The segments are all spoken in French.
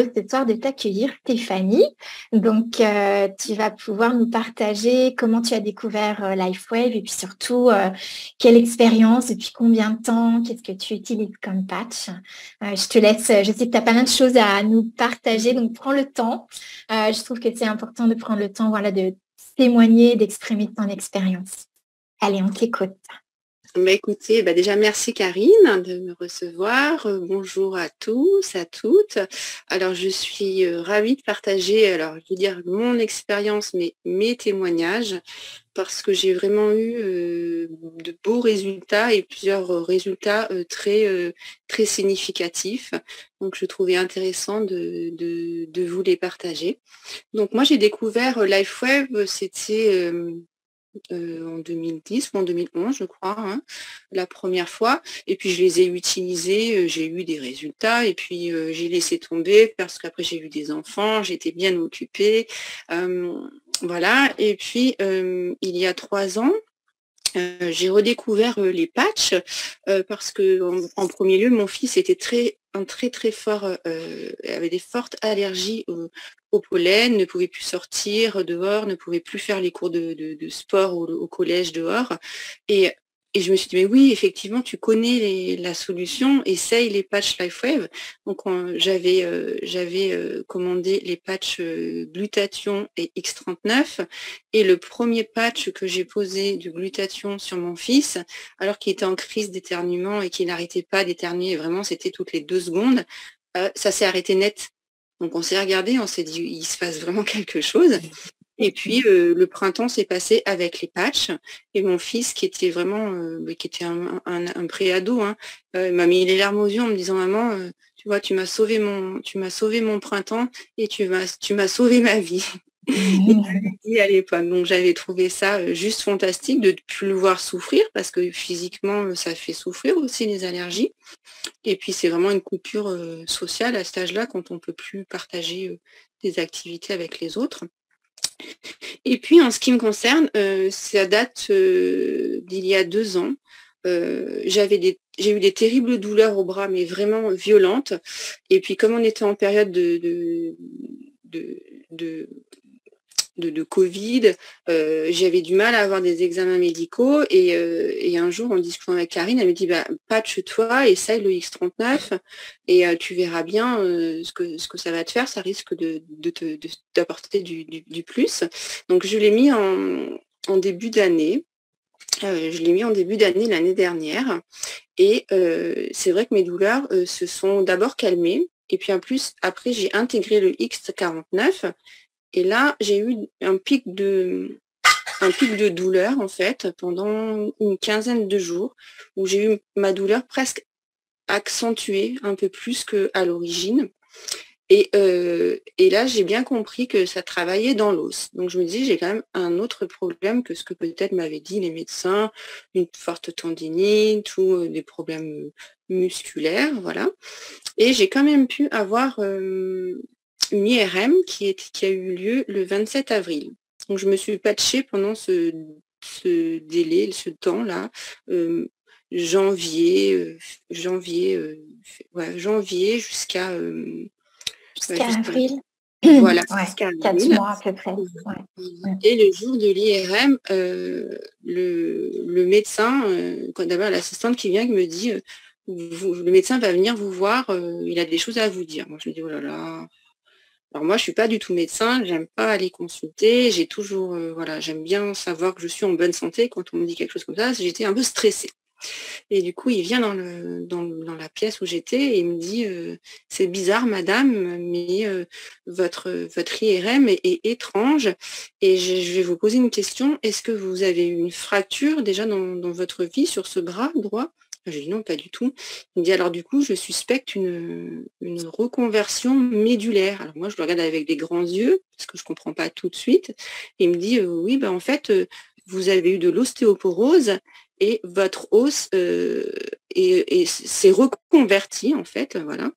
Ce soir de t'accueillir, Stéphanie. Donc, tu vas pouvoir nous partager comment tu as découvert LifeWave et puis surtout, quelle expérience, depuis combien de temps, qu'est-ce que tu utilises comme patch. Je te laisse, je sais que tu as pas mal de choses à nous partager, donc prends le temps. Je trouve que c'est important de prendre le temps, voilà, de témoigner, d'exprimer ton expérience. Allez, on t'écoute. Écoutez, déjà merci Karine de me recevoir. Bonjour à tous, à toutes. Alors je suis ravie de partager, alors je veux dire mon expérience, mais mes témoignages, parce que j'ai vraiment eu de beaux résultats et plusieurs résultats très significatifs. Donc je trouvais intéressant de vous les partager. Donc moi j'ai découvert LifeWave, c'était en 2010 ou en 2011, je crois, hein, la première fois. Et puis, je les ai utilisés, j'ai eu des résultats. Et puis, j'ai laissé tomber parce qu'après, j'ai eu des enfants, j'étais bien occupée. Voilà. Et puis, il y a 3 ans, j'ai redécouvert les patchs parce que en premier lieu, mon fils était très fort, avait des fortes allergies au pollen, ne pouvait plus sortir dehors, ne pouvait plus faire les cours de sport au collège dehors. Et, et je me suis dit, mais oui, effectivement, tu connais la solution, essaye les patchs LifeWave. Donc j'avais commandé les patchs glutathion et X39. Et le premier patch que j'ai posé de glutathion sur mon fils, alors qu'il était en crise d'éternuement et qu'il n'arrêtait pas d'éternuer, vraiment c'était toutes les 2 secondes, ça s'est arrêté net. Donc on s'est regardé, on s'est dit, il se passe vraiment quelque chose. Et puis le printemps s'est passé avec les patchs. Et mon fils, qui était vraiment, qui était un préado, hein, m'a mis les larmes aux yeux en me disant, maman, tu vois, tu m'as sauvé mon printemps et tu m'as sauvé ma vie. Et à l'époque, donc j'avais trouvé ça juste fantastique de ne plus le voir souffrir parce que physiquement ça fait souffrir aussi les allergies. Et puis c'est vraiment une coupure sociale à cet âge-là quand on ne peut plus partager des activités avec les autres. Et puis en ce qui me concerne, ça date d'il y a 2 ans. J'ai eu des terribles douleurs au bras, mais vraiment violentes. Et puis comme on était en période de de Covid, j'avais du mal à avoir des examens médicaux et un jour en discutant avec Karine, elle me dit patch-toi, essaye le X39 et tu verras bien ce que ça va te faire, ça risque d'apporter du plus. Donc je l'ai mis en début d'année. Je l'ai mis en début d'année l'année dernière et c'est vrai que mes douleurs se sont d'abord calmées et puis en plus après j'ai intégré le X49. Et là, j'ai eu un pic de douleur, en fait, pendant une quinzaine de jours, où j'ai eu ma douleur presque accentuée, un peu plus qu'à l'origine. Et là, j'ai bien compris que ça travaillait dans l'os. Donc, je me dis, j'ai quand même un autre problème que ce que peut-être m'avaient dit les médecins, une forte tendinite ou des problèmes musculaires, voilà. Et j'ai quand même pu avoir une IRM qui a eu lieu le 27 avril. Donc je me suis patchée pendant ce délai, ce temps-là, janvier, janvier Jusqu'à jusqu'à avril. voilà, Ouais, jusqu'à 4 avril. mois à peu près. Ouais. Et le jour de l'IRM, le médecin, d'abord l'assistante qui vient, qui me dit, le médecin va venir vous voir, il a des choses à vous dire. Moi, je me dis, oh là là. Alors moi, je suis pas du tout médecin, j'aime pas aller consulter, j'ai toujours, voilà, j'aime bien savoir que je suis en bonne santé. Quand on me dit quelque chose comme ça, j'étais un peu stressée. Et du coup, il vient dans la pièce où j'étais et il me dit c'est bizarre, madame, mais votre IRM est étrange et je vais vous poser une question. Est-ce que vous avez eu une fracture déjà dans votre vie sur ce bras droit? J'ai dit non, pas du tout. Il me dit alors du coup, je suspecte une reconversion médulaire. Alors moi, je le regarde avec des grands yeux parce que je ne comprends pas tout de suite. Et il me dit oui, en fait, vous avez eu de l'ostéoporose et votre os s'est reconverti en fait, voilà.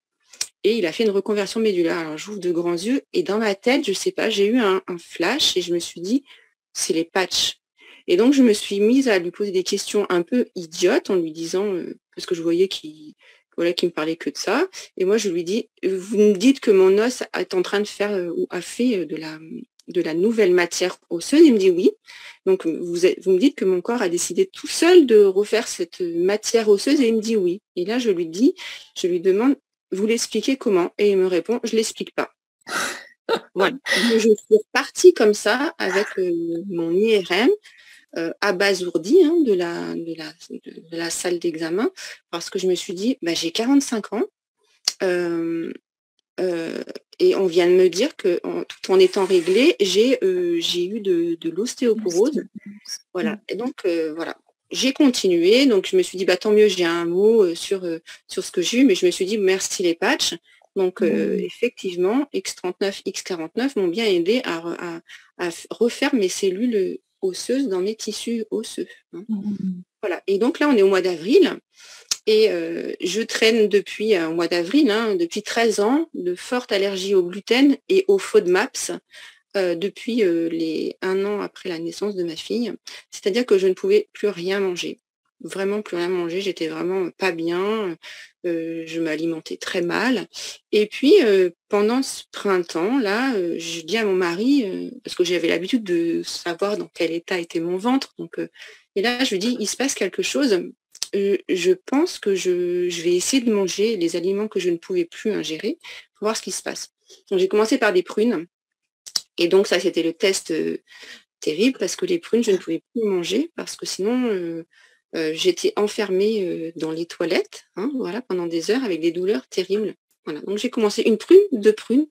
Et il a fait une reconversion médulaire. Alors j'ouvre de grands yeux et dans ma tête, je sais pas, j'ai eu un flash et je me suis dit, c'est les patchs. Et donc je me suis mise à lui poser des questions un peu idiotes en lui disant, parce que je voyais voilà, qui me parlait que de ça. Et moi, je lui dis, vous me dites que mon os est en train de faire ou a fait de la nouvelle matière osseuse. Il me dit oui. Donc, vous me dites que mon corps a décidé tout seul de refaire cette matière osseuse et il me dit oui. Et là, je lui demande, vous l'expliquez comment? Et il me répond, je l'explique pas. Voilà. Donc, je suis repartie comme ça avec mon IRM abasourdie de la salle d'examen parce que je me suis dit, bah, j'ai 45 ans et on vient de me dire que tout en étant réglée, j'ai eu de l'ostéoporose. Voilà. Et donc, voilà. J'ai continué, donc je me suis dit, bah, tant mieux, j'ai un mot sur ce que j'ai eu, mais je me suis dit, merci les patchs. Donc, effectivement, X39, X49 m'ont bien aidé à refaire mes cellules osseuses dans mes tissus osseux. Hein. Voilà. Et donc là, on est au mois d'avril, et je traîne depuis au mois d'avril, hein, depuis 13 ans, de forte allergie au gluten et au FODMAPs. Depuis les 1 an après la naissance de ma fille. C'est-à-dire que je ne pouvais plus rien manger. Vraiment plus rien manger. J'étais vraiment pas bien. Je m'alimentais très mal. Et puis, pendant ce printemps-là, je dis à mon mari, parce que j'avais l'habitude de savoir dans quel état était mon ventre. Donc, et là, je lui dis, il se passe quelque chose. Je pense que je vais essayer de manger les aliments que je ne pouvais plus ingérer pour voir ce qui se passe. Donc, j'ai commencé par des prunes. Et donc, ça, c'était le test terrible parce que les prunes, je ne pouvais plus manger parce que sinon, j'étais enfermée dans les toilettes, hein, voilà, pendant des heures avec des douleurs terribles. Voilà. Donc, j'ai commencé 1 prune, 2 prunes,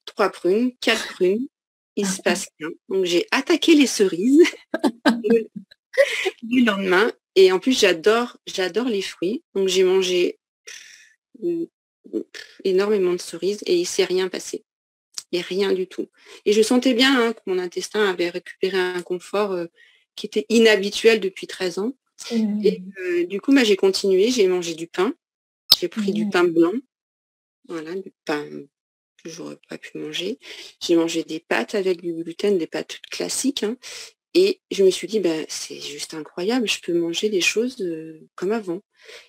3 prunes, 4 prunes. Il se passe rien. Donc, j'ai attaqué les cerises le lendemain. Et en plus, j'adore les fruits. Donc, j'ai mangé énormément de cerises et il ne s'est rien passé. Et rien du tout. Et je sentais bien hein, que mon intestin avait récupéré un confort qui était inhabituel depuis 13 ans. Et du coup, j'ai continué, j'ai mangé du pain. J'ai pris du pain blanc. Voilà, du pain que j'aurais pas pu manger. J'ai mangé des pâtes avec du gluten, des pâtes classiques. Hein, et je me suis dit, ben, c'est juste incroyable, je peux manger des choses comme avant.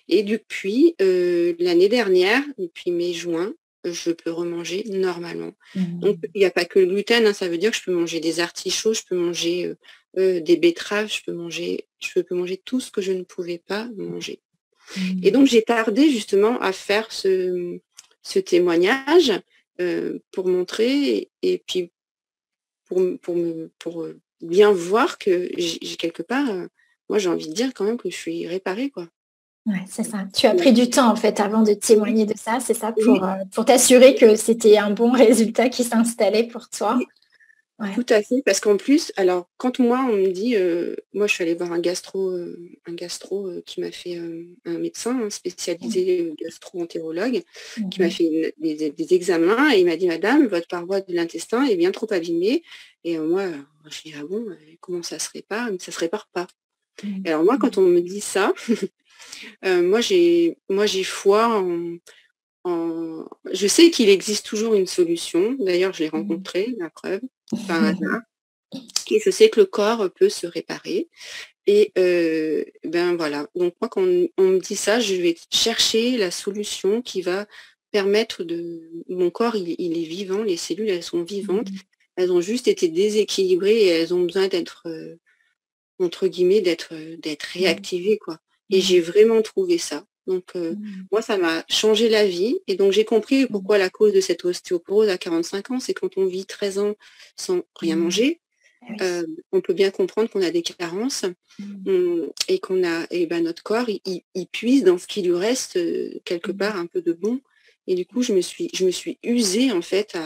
Et depuis l'année dernière, depuis mai-juin, je peux remanger normalement. Donc, il n'y a pas que le gluten, hein, ça veut dire que je peux manger des artichauts, je peux manger des betteraves, je peux manger tout ce que je ne pouvais pas manger. Et donc, j'ai tardé justement à faire ce témoignage pour montrer et puis pour bien voir que j'ai quelque part, moi j'ai envie de dire quand même que je suis réparée, quoi. Ouais, c'est ça. Tu as pris du temps en fait avant de témoigner de ça, c'est ça, Oui, pour t'assurer que c'était un bon résultat qui s'installait pour toi. oui, Ouais. tout à fait, parce qu'en plus, alors quand moi on me dit, moi je suis allée voir un gastro qui m'a fait un médecin hein, spécialisé gastro-entérologue, qui m'a fait des examens et il m'a dit madame, votre paroi de l'intestin est bien trop abîmée. Et moi, je dis ah bon, comment ça se répare? Ça se répare pas. Et alors moi, quand on me dit ça, moi j'ai foi je sais qu'il existe toujours une solution. D'ailleurs, je l'ai rencontrée, la preuve, par hasard. Et je sais que le corps peut se réparer. Et ben voilà. Donc moi, quand on me dit ça, je vais chercher la solution qui va permettre de. Mon corps, il est vivant, les cellules, elles sont vivantes. Elles ont juste été déséquilibrées et elles ont besoin d'être, entre guillemets, d'être réactivées, quoi. Et j'ai vraiment trouvé ça. Donc, moi, ça m'a changé la vie. Et donc, j'ai compris pourquoi la cause de cette ostéoporose à 45 ans, c'est quand on vit 13 ans sans rien manger, on peut bien comprendre qu'on a des carences et ben, notre corps, il puise dans ce qui lui reste quelque part un peu de bon. Et du coup, je me suis usée, en fait,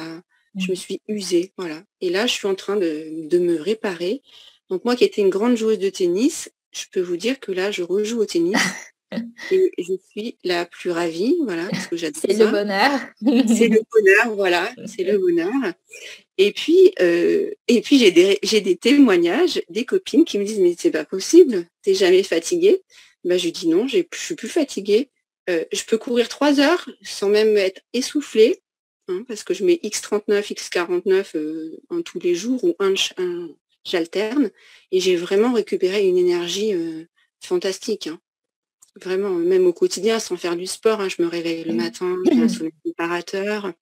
je me suis usée, voilà. Et là, je suis en train de me réparer. Donc, moi qui étais une grande joueuse de tennis, je peux vous dire que là, je rejoue au tennis. Et je suis la plus ravie, voilà, parce que j'adore C'est le ça. bonheur. C'est le bonheur, voilà, c'est le bonheur. Et puis j'ai des témoignages, des copines qui me disent mais c'est pas possible, t'es jamais fatiguée. Ben, je dis non, je suis plus fatiguée. Je peux courir 3 heures sans même être essoufflée, hein, parce que je mets X39, X49 en tous les jours ou j'alterne et j'ai vraiment récupéré une énergie fantastique. Hein. vraiment, même au quotidien, sans faire du sport, hein, je me réveille le matin, j'ai un sommeil réparateur,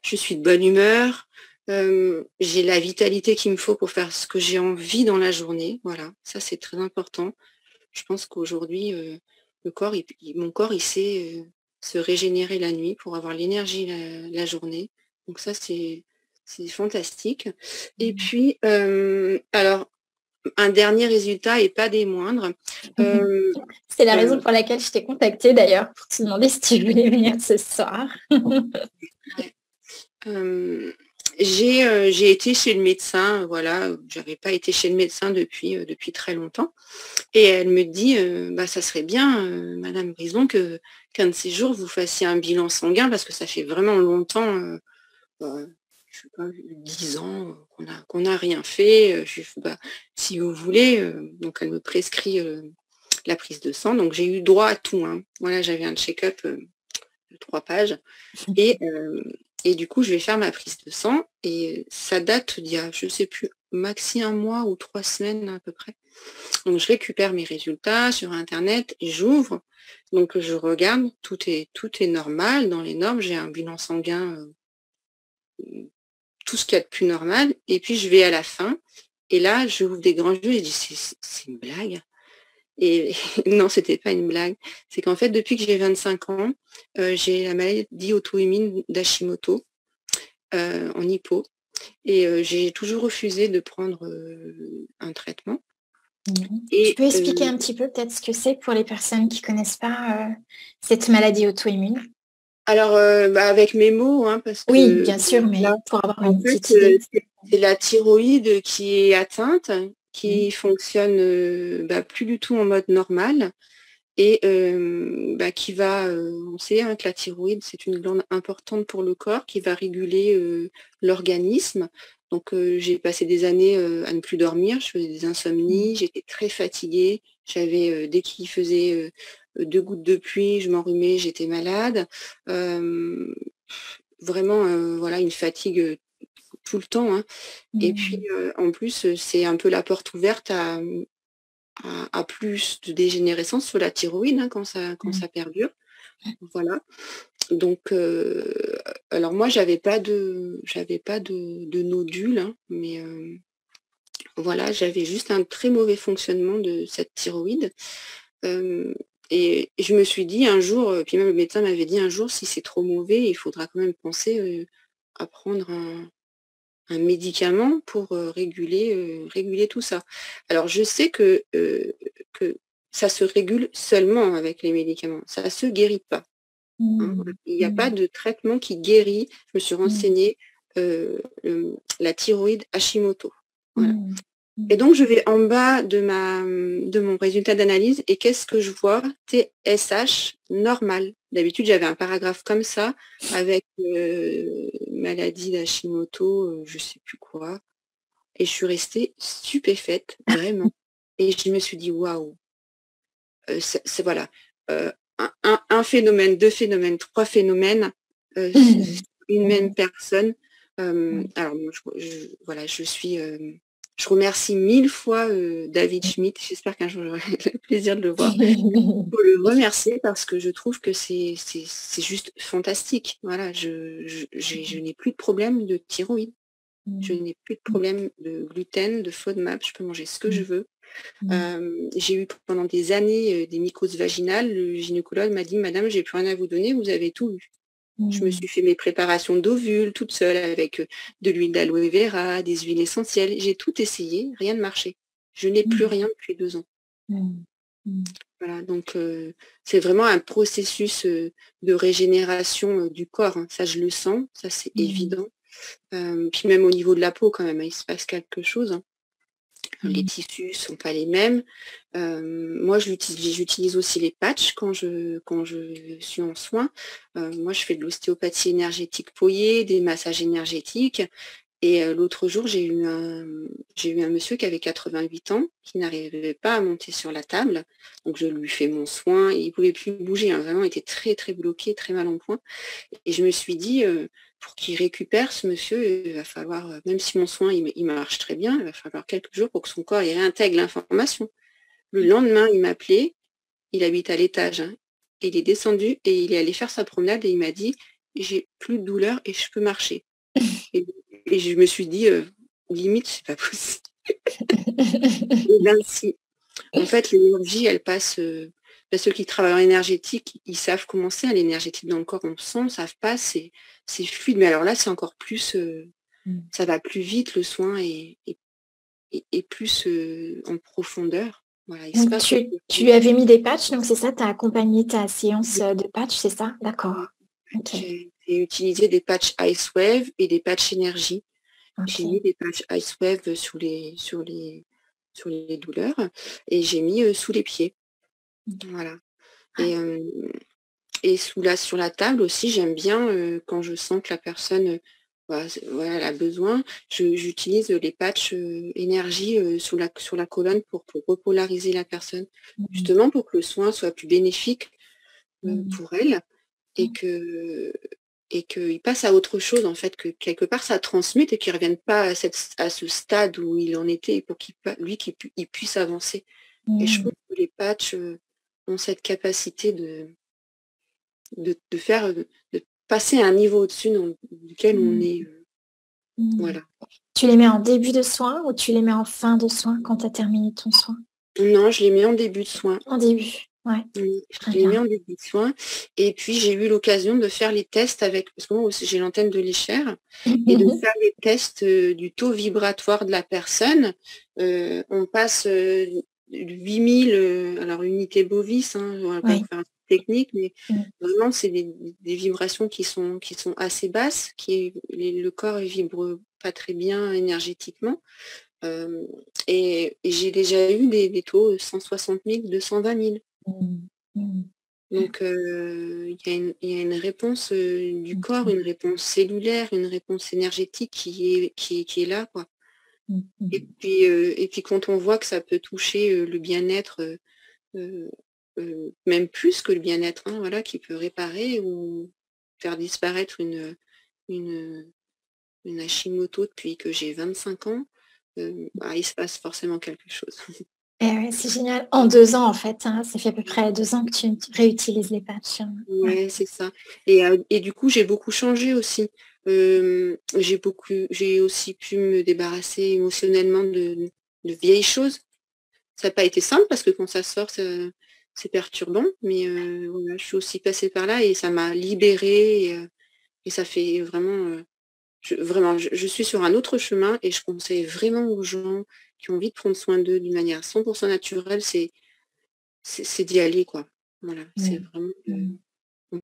je suis de bonne humeur, j'ai la vitalité qu'il me faut pour faire ce que j'ai envie dans la journée. Voilà, ça c'est très important. Je pense qu'aujourd'hui, mon corps, il sait se régénérer la nuit pour avoir l'énergie la journée. Donc ça, c'est fantastique. Et puis, alors, un dernier résultat et pas des moindres. C'est la raison pour laquelle je t'ai contactée d'ailleurs, pour te demander si tu voulais venir ce soir. Ouais. J'ai été chez le médecin, voilà, j'avais pas été chez le médecin depuis très longtemps. Et elle me dit, bah, ça serait bien, Madame Brison, qu'un de ces jours, vous fassiez un bilan sanguin, parce que ça fait vraiment longtemps, bah, je sais pas, 10 ans qu'on a rien fait. Je fais, bah, si vous voulez, donc elle me prescrit la prise de sang. Donc j'ai eu droit à tout, hein. Voilà, j'avais un check-up de 3 pages. Et du coup, je vais faire ma prise de sang. Et ça date d'il y a, je sais plus, maxi 1 mois ou 3 semaines à peu près. Donc je récupère mes résultats sur Internet, j'ouvre, donc je regarde, tout est normal dans les normes, j'ai un bilan sanguin, tout ce qu'il y a de plus normal, et puis je vais à la fin, et là j'ouvre des grands yeux et je dis c'est une blague. Et non, c'était pas une blague. C'est qu'en fait, depuis que j'ai 25 ans, j'ai la maladie auto-immune d'Hashimoto en hypo, et j'ai toujours refusé de prendre un traitement. Et tu peux expliquer un petit peu peut-être ce que c'est pour les personnes qui ne connaissent pas cette maladie auto-immune? Alors, avec mes mots, hein, parce que oui, bien sûr, mais là, pour avoir en une fait, petite idée. c'est la thyroïde qui est atteinte, qui fonctionne plus du tout en mode normal, et qui va, on sait, hein, que la thyroïde, c'est une glande importante pour le corps qui va réguler l'organisme. Donc, j'ai passé des années à ne plus dormir, je faisais des insomnies, j'étais très fatiguée, j'avais, dès qu'il faisait 2 gouttes de pluie, je m'enrhumais, j'étais malade. Vraiment, voilà, une fatigue tout le temps, hein. Et puis, en plus, c'est un peu la porte ouverte à plus de dégénérescence sur la thyroïde, hein, quand ça perdure. Voilà. Donc, alors moi, j'avais pas de nodules, hein, mais voilà, j'avais juste un très mauvais fonctionnement de cette thyroïde. Et je me suis dit un jour, puis même le médecin m'avait dit un jour, si c'est trop mauvais, il faudra quand même penser à prendre un médicament pour réguler tout ça. Alors je sais que ça se régule seulement avec les médicaments, ça ne se guérit pas, hein. Il n'y a pas de traitement qui guérit. Je me suis renseignée, la thyroïde Hashimoto. Voilà. Et donc, je vais en bas de mon résultat d'analyse, et qu'est-ce que je vois? TSH normal. D'habitude, j'avais un paragraphe comme ça, avec maladie d'Hashimoto, je sais plus quoi. Et je suis restée stupéfaite, vraiment. Et je me suis dit, waouh, c'est voilà, un phénomène, 2 phénomènes, 3 phénomènes, une même personne. Alors, moi, voilà, je remercie 1000 fois David Schmidt. J'espère qu'un jour j'aurai le plaisir de le voir. Pour le remercier, parce que je trouve que c'est juste fantastique. Voilà, je n'ai plus de problème de thyroïde. Je n'ai plus de problème de gluten, de FODMAP, je peux manger ce que je veux. J'ai eu pendant des années des mycoses vaginales. Le gynécologue m'a dit, Madame, j'ai plus rien à vous donner, vous avez tout eu. Je me suis fait mes préparations d'ovules toute seule, avec de l'huile d'aloe vera, des huiles essentielles. J'ai tout essayé, rien ne marchait. Je n'ai plus rien depuis 2 ans. Voilà, donc c'est vraiment un processus de régénération du corps, hein. Ça, je le sens, ça c'est évident. Puis même au niveau de la peau, quand même, hein, il se passe quelque chose, hein. Les tissus sont pas les mêmes. Moi, j'utilise aussi les patchs quand je suis en soins. Moi, je fais de l'ostéopathie énergétique Poyer, des massages énergétiques. Et l'autre jour, j'ai eu un monsieur qui avait 88 ans, qui n'arrivait pas à monter sur la table. Donc, je lui fais mon soin. Et il ne pouvait plus bouger, hein. Vraiment, il était très, très bloqué, très mal en point. Et je me suis dit, pour qu'il récupère, ce monsieur, il va falloir, même si mon soin, il marche très bien, il va falloir quelques jours pour que son corps il réintègre l'information. Le lendemain, il m'appelait. il habite à l'étage. Hein. Et il est descendu et il est allé faire sa promenade et il m'a dit, j'ai plus de douleur et je peux marcher. Et, et je me suis dit, limite, c'est pas possible. Et ben, si. En fait, l'énergie, elle passe. Ceux qui travaillent en énergétique, ils savent comment c'est. Hein, l'énergétique dans le corps, on le sent, savent pas, c'est fluide. Mais alors là, c'est encore plus. Ça va plus vite, le soin est plus en profondeur. Voilà, il se Donc, passe tu lui avais mis des patchs, donc c'est ça, tu as accompagné ta séance de patch, c'est ça? D'accord. J'ai utilisé des patchs Ice Wave et des patchs énergie. J'ai mis des patchs Ice Wave sur les douleurs et j'ai mis sous les pieds. Voilà. Et sur la table aussi, j'aime bien quand je sens que la personne elle a besoin, j'utilise les patchs énergie sur la colonne pour repolariser la personne, justement pour que le soin soit plus bénéfique pour elle et qu'il passe à autre chose, en fait, que quelque part ça transmute et qu'il ne revienne pas à ce stade où il en était pour qu'il puisse avancer. Et je trouve que les patchs ont cette capacité de passer à un niveau au-dessus duquel on est. Voilà. Tu les mets en début de soin ou tu les mets en fin de soin quand tu as terminé ton soin? Non, je les mets en début de soin. En début, ouais. Je les mets en début de soin. Et puis, j'ai eu l'occasion de faire les tests parce que moi aussi, j'ai l'antenne de l'Échelle, et de faire les tests du taux vibratoire de la personne. On passe 8000 alors unités bovis, hein, on va pas faire un technique, mais vraiment, c'est des vibrations qui sont assez basses, le corps ne vibre pas très bien énergétiquement. Et j'ai déjà eu des taux 160 000, 220 000. Donc, il y a une réponse du corps, une réponse cellulaire, une réponse énergétique qui est là, quoi. Et puis quand on voit que ça peut toucher le bien-être, même plus que le bien-être, hein, voilà, qui peut réparer ou faire disparaître une Hashimoto depuis que j'ai 25 ans, il se passe forcément quelque chose. C'est génial. En 2 ans, en fait, hein, ça fait à peu près 2 ans que tu réutilises les patchs. Ouais, c'est ça. Et du coup, j'ai beaucoup changé aussi. J'ai aussi pu me débarrasser émotionnellement de vieilles choses. Ça n'a pas été simple parce que quand ça sort, c'est perturbant. Mais voilà, je suis aussi passée par là et ça m'a libérée. Et ça fait vraiment... je suis sur un autre chemin et je conseille vraiment aux gens qui ont envie de prendre soin d'eux d'une manière 100% naturelle, c'est d'y aller, quoi. Voilà, c'est vraiment